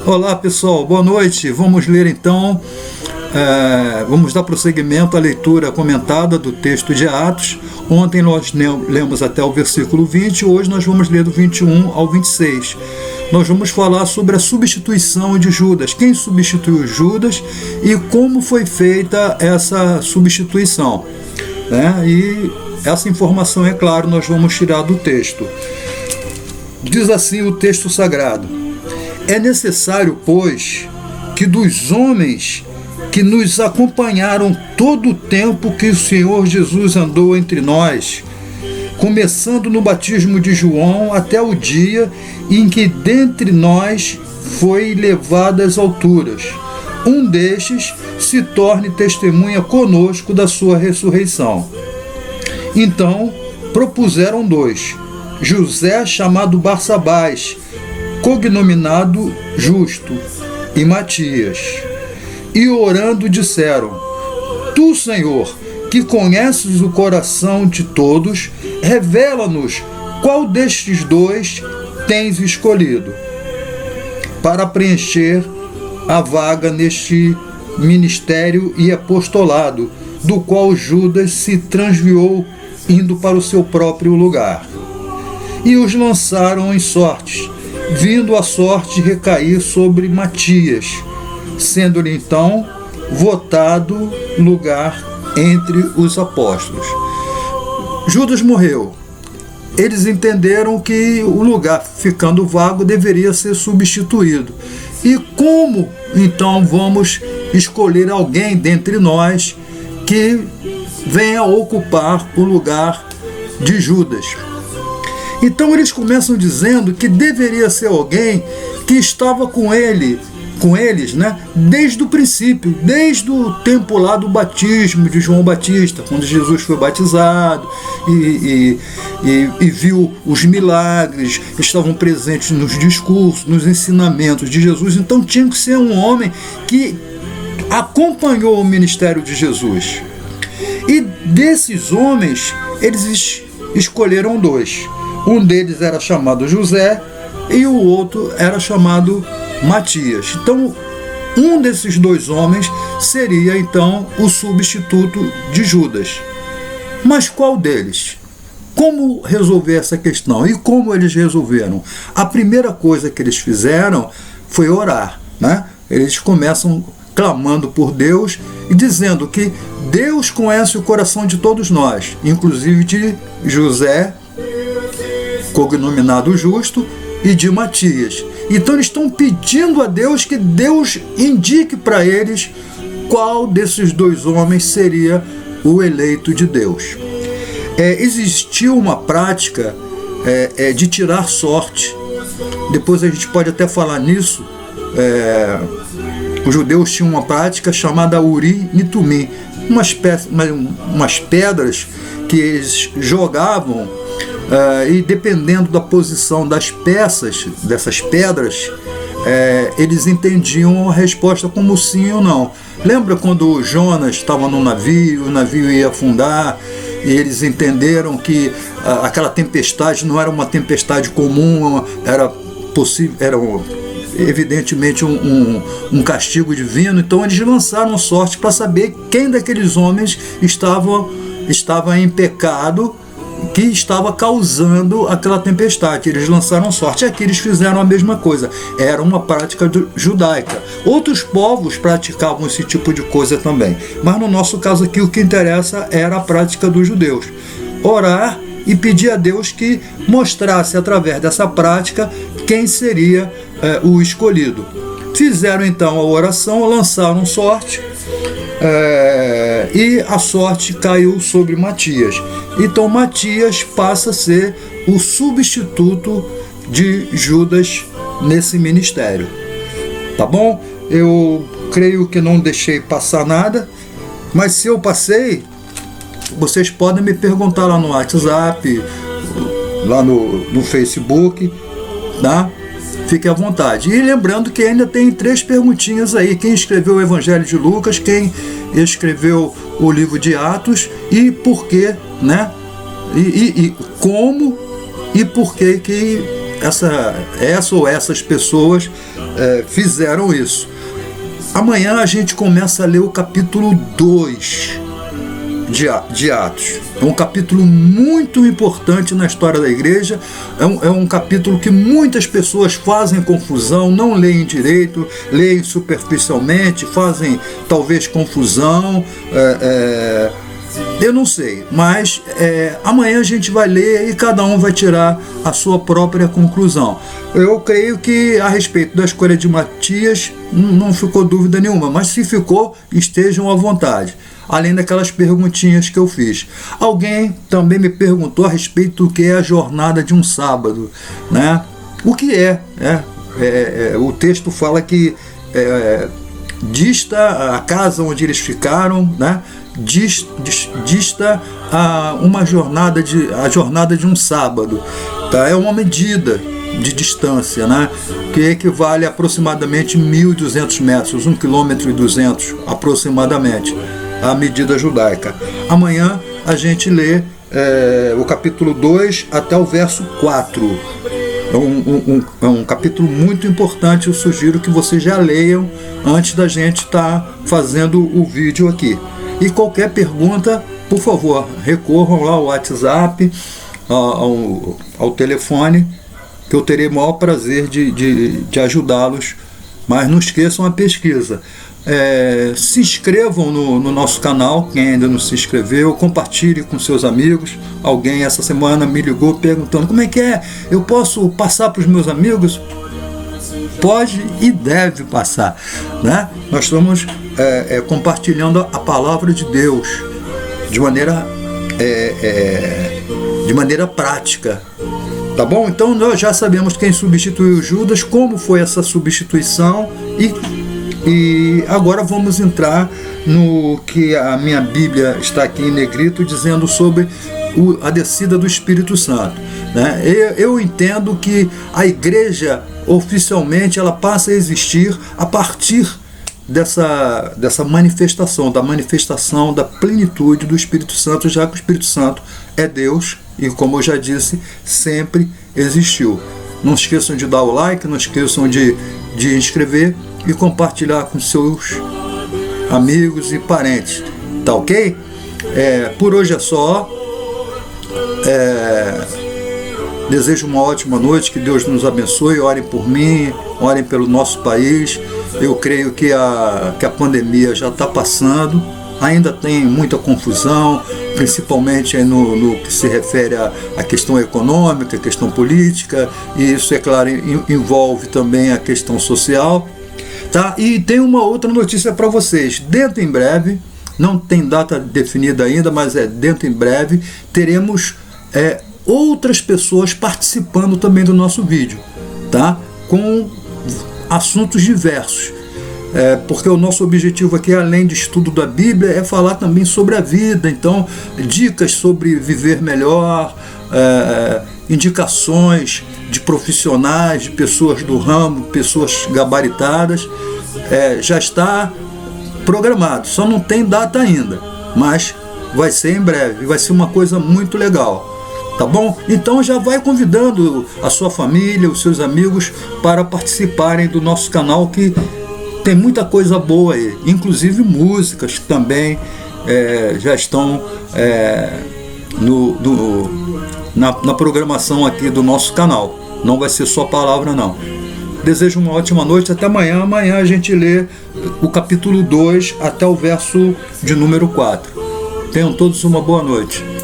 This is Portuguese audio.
Olá pessoal, boa noite. Vamos ler então, vamos dar prosseguimento à leitura comentada do texto de Atos. Ontem nós lemos até o versículo 20, hoje nós vamos ler do 21 ao 26. Nós vamos falar sobre a substituição de Judas, quem substituiu Judas e como foi feita essa substituição, né? E essa informação, é claro, nós vamos tirar do texto. Diz assim o texto sagrado: é necessário, pois, que dos homens que nos acompanharam todo o tempo que o Senhor Jesus andou entre nós, começando no batismo de João até o dia em que dentre nós foi levado às alturas, um destes se torne testemunha conosco da sua ressurreição. Então propuseram dois, José chamado Barsabás, cognominado Justo, e Matias, e orando disseram: Tu, Senhor, que conheces o coração de todos, revela-nos qual destes dois tens escolhido para preencher a vaga neste ministério e apostolado, do qual Judas se transviou indo para o seu próprio lugar. E os lançaram em sortes, vindo a sorte recair sobre Matias, sendo-lhe então votado lugar entre os apóstolos. Judas morreu. Eles entenderam que o lugar ficando vago deveria ser substituído. E como então vamos escolher alguém dentre nós que venha ocupar o lugar de Judas? Então eles começam dizendo que deveria ser alguém que estava com eles, né, desde o princípio, desde o tempo lá do batismo de João Batista, quando Jesus foi batizado e viu os milagres, estavam presentes nos discursos, nos ensinamentos de Jesus. Então tinha que ser um homem que acompanhou o ministério de Jesus. E desses homens, eles escolheram dois. Um deles era chamado José e o outro era chamado Matias. Então, um desses dois homens seria então o substituto de Judas. Mas qual deles? Como resolver essa questão? E como eles resolveram? A primeira coisa que eles fizeram foi orar, né? Eles começam clamando por Deus e dizendo que Deus conhece o coração de todos nós, inclusive de José, cognominado Justo, e de Matias. Então eles estão pedindo a Deus que Deus indique para eles qual desses dois homens seria o eleito de Deus. Existiu uma prática de tirar sorte. Depois a gente pode até falar nisso. Os judeus tinham uma prática chamada Urim e Tumim, umas pedras que eles jogavam, e dependendo da posição das peças dessas pedras, eles entendiam a resposta como sim ou não. Lembra quando Jonas estava no navio, o navio ia afundar, e eles entenderam que aquela tempestade não era uma tempestade comum, era evidentemente um castigo divino. Então eles lançaram sorte para saber quem daqueles homens estava em pecado, que estava causando aquela tempestade. Eles lançaram sorte. Aqui eles fizeram a mesma coisa. Era uma prática judaica. Outros povos praticavam esse tipo de coisa também. Mas no nosso caso aqui o que interessa era a prática dos judeus. Orar e pedir a Deus que mostrasse através dessa prática quem seria o escolhido. Fizeram então a oração, lançaram sorte, e a sorte caiu sobre Matias. Então Matias passa a ser o substituto de Judas nesse ministério. Tá bom? Eu creio que não deixei passar nada, mas se eu passei, vocês podem me perguntar lá no WhatsApp, lá no Facebook, tá? Fique à vontade. E lembrando que ainda tem 3 perguntinhas aí. Quem escreveu o Evangelho de Lucas, quem escreveu o livro de Atos e por quê, né? E como e por que essa ou essas pessoas fizeram isso. Amanhã a gente começa a ler o capítulo 2 de Atos. É um capítulo muito importante na história da igreja. É um capítulo que muitas pessoas fazem confusão, não leem direito, leem superficialmente, fazem talvez confusão. Eu não sei, mas amanhã a gente vai ler e cada um vai tirar a sua própria conclusão. Eu creio que a respeito da escolha de Matias não ficou dúvida nenhuma, mas se ficou, estejam à vontade. Além daquelas perguntinhas que eu fiz. Alguém também me perguntou a respeito do que é a jornada de um sábado, né? O que é? O texto fala que dista a casa onde eles ficaram, né? Dista a jornada de um sábado, tá? É uma medida de distância, né? Que equivale a aproximadamente 1.200 metros, 1,2 km aproximadamente, a medida judaica. Amanhã a gente lê o capítulo 2 até o verso 4. É um capítulo muito importante. Eu sugiro que vocês já leiam antes da gente estar fazendo o vídeo aqui. E qualquer pergunta, por favor, recorram lá ao WhatsApp, ao telefone, que eu terei o maior prazer de ajudá-los. Mas não esqueçam a pesquisa. Se inscrevam no nosso canal, quem ainda não se inscreveu, compartilhe com seus amigos. Alguém essa semana me ligou perguntando como é que é, eu posso passar para os meus amigos? Pode e deve passar, né? Nós estamos compartilhando a palavra de Deus de maneira prática, tá bom? Então nós já sabemos quem substituiu Judas, como foi essa substituição e agora vamos entrar no que a minha Bíblia está aqui em negrito, dizendo sobre a descida do Espírito Santo, né? Eu entendo que a igreja, oficialmente, ela passa a existir a partir dessa manifestação, da plenitude do Espírito Santo, já que o Espírito Santo é Deus e, como eu já disse, sempre existiu. Não esqueçam de dar o like, não esqueçam de inscrever e compartilhar com seus amigos e parentes, tá ok? Por hoje é só. Desejo uma ótima noite, que Deus nos abençoe. Orem por mim, orem pelo nosso país. Eu creio que a pandemia já está passando. Ainda tem muita confusão, principalmente no que se refere à questão econômica, à questão política, e isso, é claro, envolve também a questão social. Tá? E tem uma outra notícia para vocês. Dentro em breve, não tem data definida ainda, mas dentro em breve, teremos outras pessoas participando também do nosso vídeo, tá? Com assuntos diversos. Porque o nosso objetivo aqui, além de estudo da Bíblia, é falar também sobre a vida. Então, dicas sobre viver melhor, indicações de profissionais, de pessoas do ramo, pessoas gabaritadas. Já está programado, só não tem data ainda, mas vai ser em breve, vai ser uma coisa muito legal. Tá bom? Então já vai convidando a sua família, os seus amigos para participarem do nosso canal, que tem muita coisa boa aí, inclusive músicas que também já estão na programação aqui do nosso canal. Não vai ser só palavra, não. Desejo uma ótima noite, até amanhã. Amanhã a gente lê o capítulo 2 até o verso de número 4. Tenham todos uma boa noite.